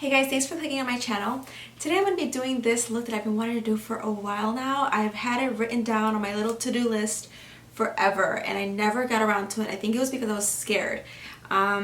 Hey guys, thanks for clicking on my channel. Today I'm going to be doing this look that I've been wanting to do for a while now. I've had it written down on my little to-do list forever and I never got around to it. I think it was because I was scared. I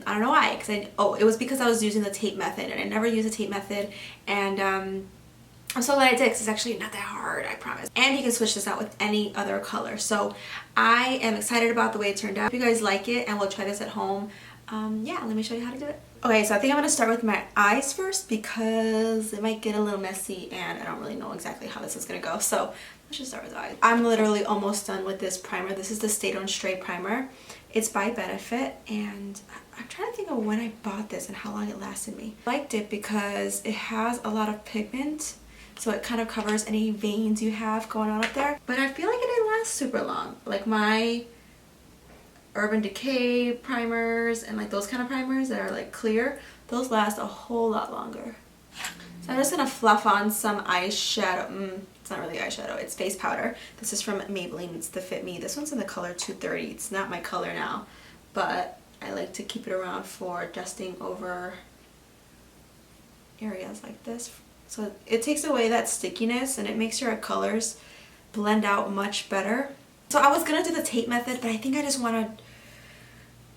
don't know why, it was because I was using the tape method and I never used the tape method, and I'm so glad I did because it's actually not that hard, I promise. And you can switch this out with any other color. So I am excited about the way it turned out. If you guys like it and we'll try this at home, yeah, let me show you how to do it. Okay, so I think I'm going to start with my eyes first because it might get a little messy and I don't really know exactly how this is going to go. So let's just start with the eyes. I'm literally almost done with this primer. This is the Stay On Straight primer. It's by Benefit and I'm trying to think of when I bought this and how long it lasted me. I liked it because it has a lot of pigment, so it kind of covers any veins you have going on up there. But I feel like it didn't last super long. Like my Urban Decay primers and like those kind of primers that are like clear, those last a whole lot longer. So I'm just gonna fluff on some eyeshadow. It's not really eyeshadow, it's face powder. This is from Maybelline, it's the Fit Me. This one's in the color 230. It's not my color now, but I like to keep it around for dusting over areas like this. So it takes away that stickiness and it makes your colors blend out much better. So I was gonna do the tape method, but I think I just wanna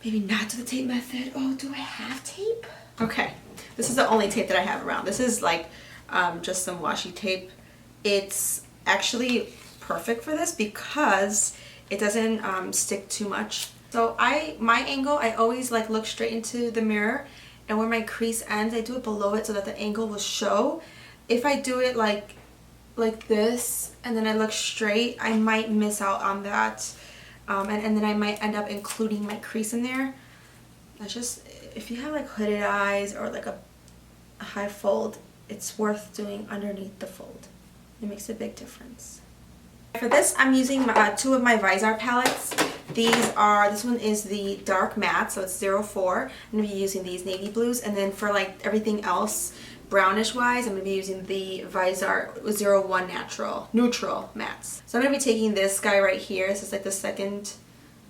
maybe not do the tape method. Oh, do I have tape? Okay, this is the only tape that I have around. This is like just some washi tape. It's actually perfect for this because it doesn't stick too much. So my angle, I always like look straight into the mirror, and where my crease ends, I do it below it so that the angle will show. If I do it like this and then I look straight, I might miss out on that, and then I might end up including my crease in there. That's just, if you have like hooded eyes or like a high fold, it's worth doing underneath the fold. It makes a big difference. For this, I'm using two of my Visor palettes. This one is the dark matte, so it's 04. I'm going to be using these navy blues, and then for like everything else brownish wise, I'm going to be using the Visor 01 neutral mattes. So I'm going to be taking this guy right here. This is like the second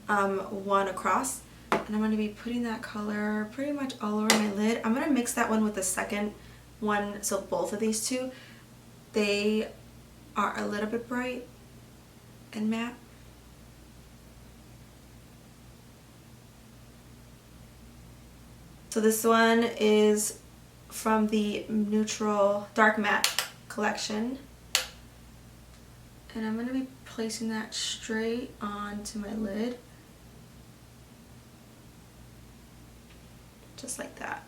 one across, and I'm going to be putting that color pretty much all over my lid. I'm going to mix that one with the second one, so both of these two, they are a little bit bright and matte. So this one is from the neutral dark matte collection, and I'm going to be placing that straight onto my lid, just like that.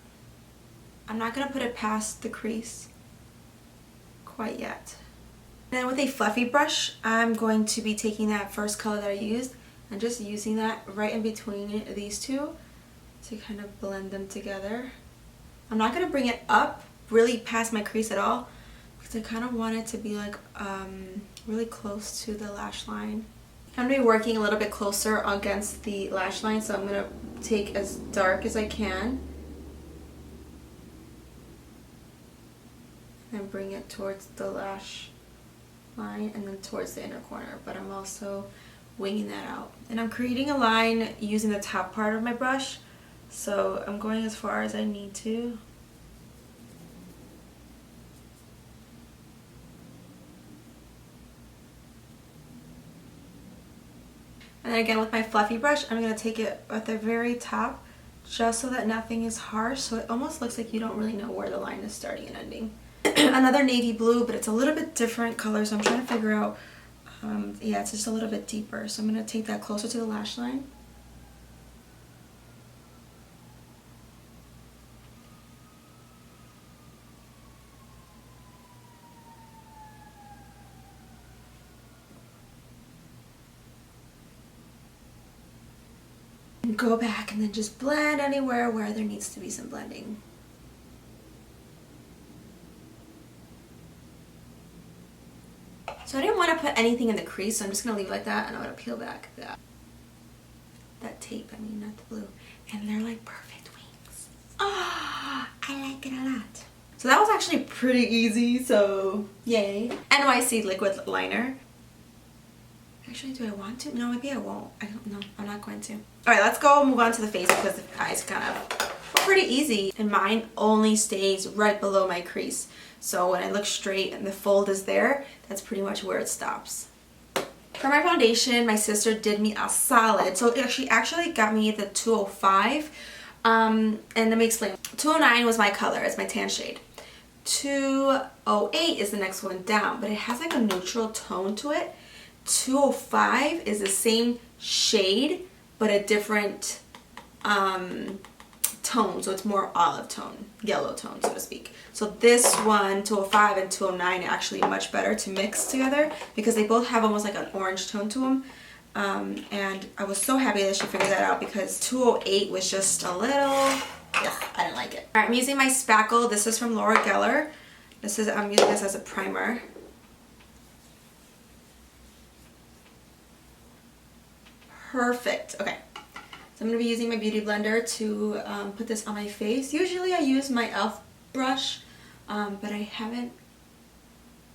I'm not going to put it past the crease quite yet. And then with a fluffy brush, I'm going to be taking that first color that I used and just using that right in between these two to kind of blend them together. I'm not going to bring it up really past my crease at all because I kind of want it to be like really close to the lash line. I'm going to be working a little bit closer against the lash line, so I'm going to take as dark as I can and bring it towards the lash line and then towards the inner corner, but I'm also winging that out. And I'm creating a line using the top part of my brush, so I'm going as far as I need to. And then again with my fluffy brush, I'm going to take it at the very top just so that nothing is harsh, so it almost looks like you don't really know where the line is starting and ending. Another navy blue, but it's a little bit different color, so I'm trying to figure out, yeah, it's just a little bit deeper, so I'm going to take that closer to the lash line. And go back and then just blend anywhere where there needs to be some blending. So I didn't want to put anything in the crease, so I'm just going to leave it like that, and I'm going to peel back that tape, I mean, not the blue. And they're like perfect wings. Oh, I like it a lot. So that was actually pretty easy, so yay. NYC liquid liner. Actually, do I want to? No, maybe I won't. I don't know. I'm not going to. Alright, let's go move on to the face because the eyes kind of pretty easy. And mine only stays right below my crease. So when I look straight and the fold is there, that's pretty much where it stops. For my foundation, my sister did me a solid. So she actually got me the 205. And let me explain. 209 was my color. It's my tan shade. 208 is the next one down, but it has like a neutral tone to it. 205 is the same shade, but a different tone. So it's more olive tone, yellow tone, so to speak. So this one, 205 and 209, are actually much better to mix together because they both have almost like an orange tone to them. And I was so happy that she figured that out because 208 was just a little, yeah, I didn't like it. All right, I'm using my spackle. This is from Laura Geller. I'm using this as a primer. Perfect. Okay. So I'm going to be using my beauty blender to put this on my face. Usually I use my e.l.f. brush, but I haven't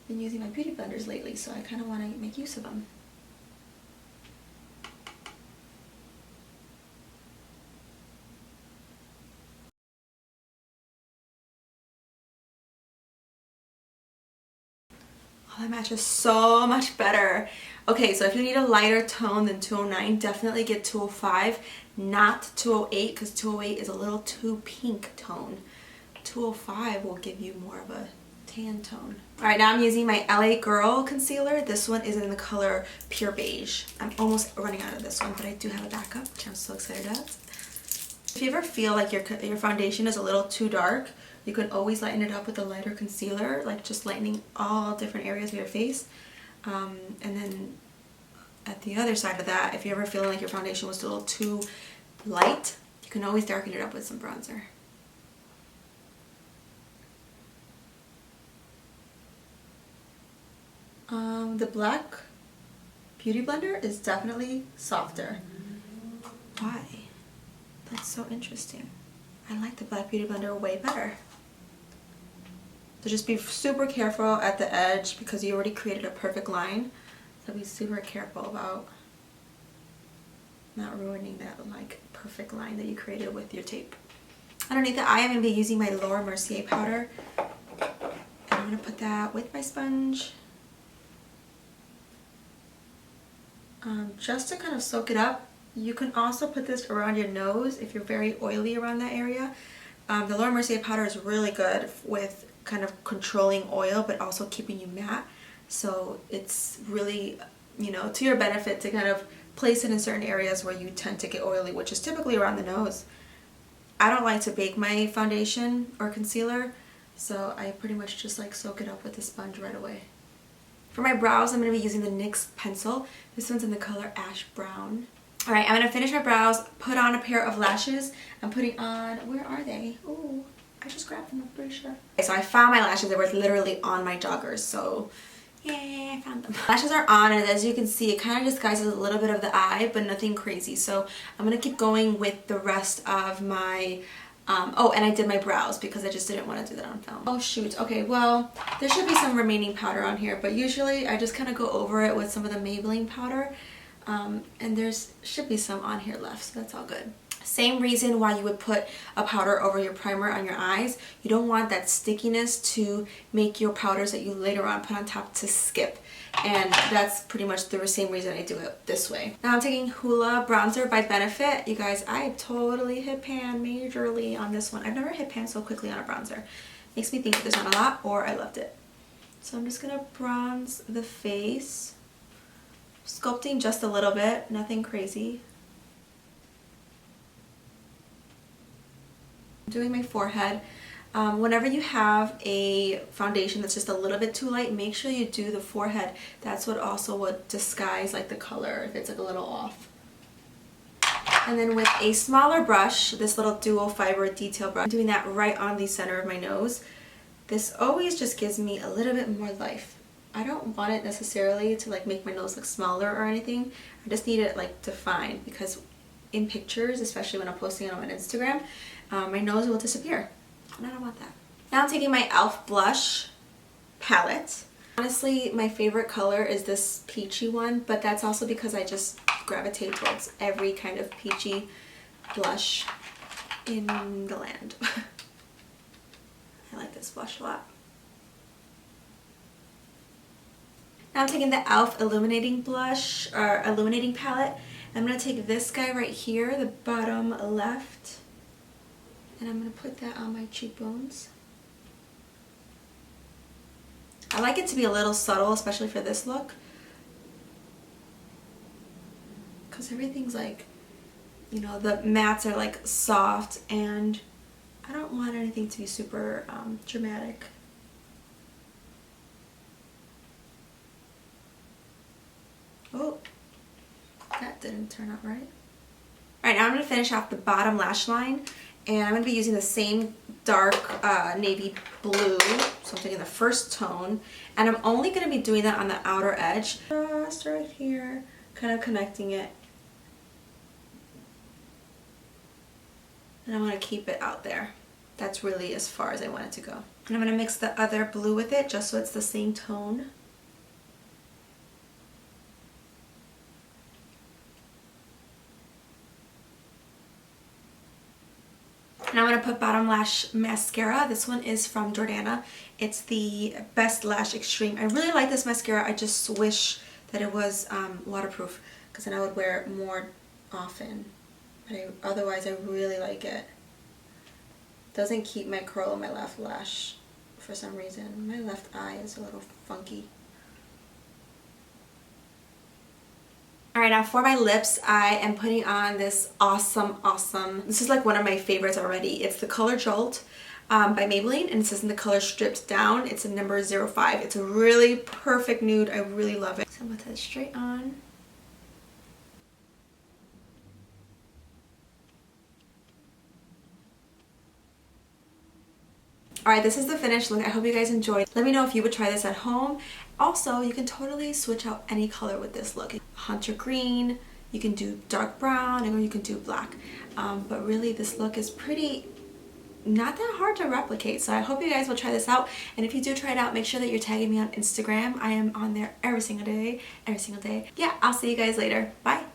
been using my beauty blenders lately, so I kind of want to make use of them. Oh, that matches so much better. Okay, so if you need a lighter tone than 209, definitely get 205, not 208, because 208 is a little too pink tone. 205 will give you more of a tan tone. Alright, now I'm using my LA Girl concealer. This one is in the color Pure Beige. I'm almost running out of this one, but I do have a backup, which I'm so excited about. If you ever feel like your foundation is a little too dark, you can always lighten it up with a lighter concealer, like just lightening all different areas of your face. And then at the other side of that, if you're ever feeling like your foundation was a little too light, you can always darken it up with some bronzer. The black beauty blender is definitely softer. Why? That's so interesting. I like the black beauty blender way better. So just be super careful at the edge because you already created a perfect line. So be super careful about not ruining that like perfect line that you created with your tape. Underneath the eye, I'm going to be using my Laura Mercier powder. And I'm going to put that with my sponge. Just to kind of soak it up. You can also put this around your nose if you're very oily around that area. The Laura Mercier powder is really good with kind of controlling oil but also keeping you matte. So it's really, you know, to your benefit to kind of place it in certain areas where you tend to get oily, which is typically around the nose. I don't like to bake my foundation or concealer, so I pretty much just like soak it up with the sponge right away. For my brows, I'm going to be using the NYX pencil. This one's in the color Ash Brown. Alright, I'm going to finish my brows, put on a pair of lashes. I'm putting on, where are they? Oh, I just grabbed them, I'm pretty sure. Okay, so I found my lashes. They were literally on my joggers, so yay, I found them. Lashes are on, and as you can see, it kind of disguises a little bit of the eye, but nothing crazy. So I'm going to keep going with the rest of my, oh, and I did my brows because I just didn't want to do that on film. Oh shoot, okay, well, there should be some remaining powder on here, but usually I just kind of go over it with some of the Maybelline powder. And there's should be some on here left, so that's all good. Same reason why you would put a powder over your primer on your eyes. You don't want that stickiness to make your powders that you later on put on top to skip. And that's pretty much the same reason I do it this way. Now I'm taking Hoola Bronzer by Benefit. You guys, I totally hit pan majorly on this one. I've never hit pan so quickly on a bronzer. Makes me think there's not a lot, or I loved it. So I'm just gonna bronze the face. Sculpting just a little bit, nothing crazy. I'm doing my forehead. Whenever you have a foundation that's just a little bit too light, make sure you do the forehead. That's what also would disguise like the color if it's like a little off. And then with a smaller brush, this little dual fiber detail brush, I'm doing that right on the center of my nose. This always just gives me a little bit more life. I don't want it necessarily to like make my nose look smaller or anything. I just need it like defined because in pictures, especially when I'm posting it on Instagram, my nose will disappear. And I don't want that. Now I'm taking my e.l.f. blush palette. Honestly, my favorite color is this peachy one, but that's also because I just gravitate towards every kind of peachy blush in the land. I like this blush a lot. Now I'm taking the e.l.f. illuminating blush, or illuminating palette. I'm going to take this guy right here, the bottom left, and I'm going to put that on my cheekbones. I like it to be a little subtle, especially for this look, because everything's like, you know, the mattes are like soft, and I don't want anything to be super dramatic. Oh, that didn't turn out right. Alright, now I'm going to finish off the bottom lash line, and I'm going to be using the same dark navy blue, so I'm taking the first tone, and I'm only going to be doing that on the outer edge. Just right here, kind of connecting it. And I'm going to keep it out there. That's really as far as I want it to go. And I'm going to mix the other blue with it, just so it's the same tone. Now I'm going to put bottom lash mascara. This one is from Jordana. It's the Best Lash Extreme. I really like this mascara. I just wish that it was waterproof, because then I would wear it more often. But otherwise I really like it. Doesn't keep my curl on my left lash for some reason. My left eye is a little funky. Alright, now for my lips, I am putting on this awesome, this is like one of my favorites already. It's the color Jolt by Maybelline, and it says in the color Stripped Down. It's a number 05. It's a really perfect nude. I really love it. So I'm going to put that straight on. Alright, this is the finished look. I hope you guys enjoyed. Let me know if you would try this at home. Also, you can totally switch out any color with this look. Hunter green, you can do dark brown, or you can do black. But really, this look is pretty, not that hard to replicate. So I hope you guys will try this out. And if you do try it out, make sure that you're tagging me on Instagram. I am on there every single day. Yeah, I'll see you guys later. Bye.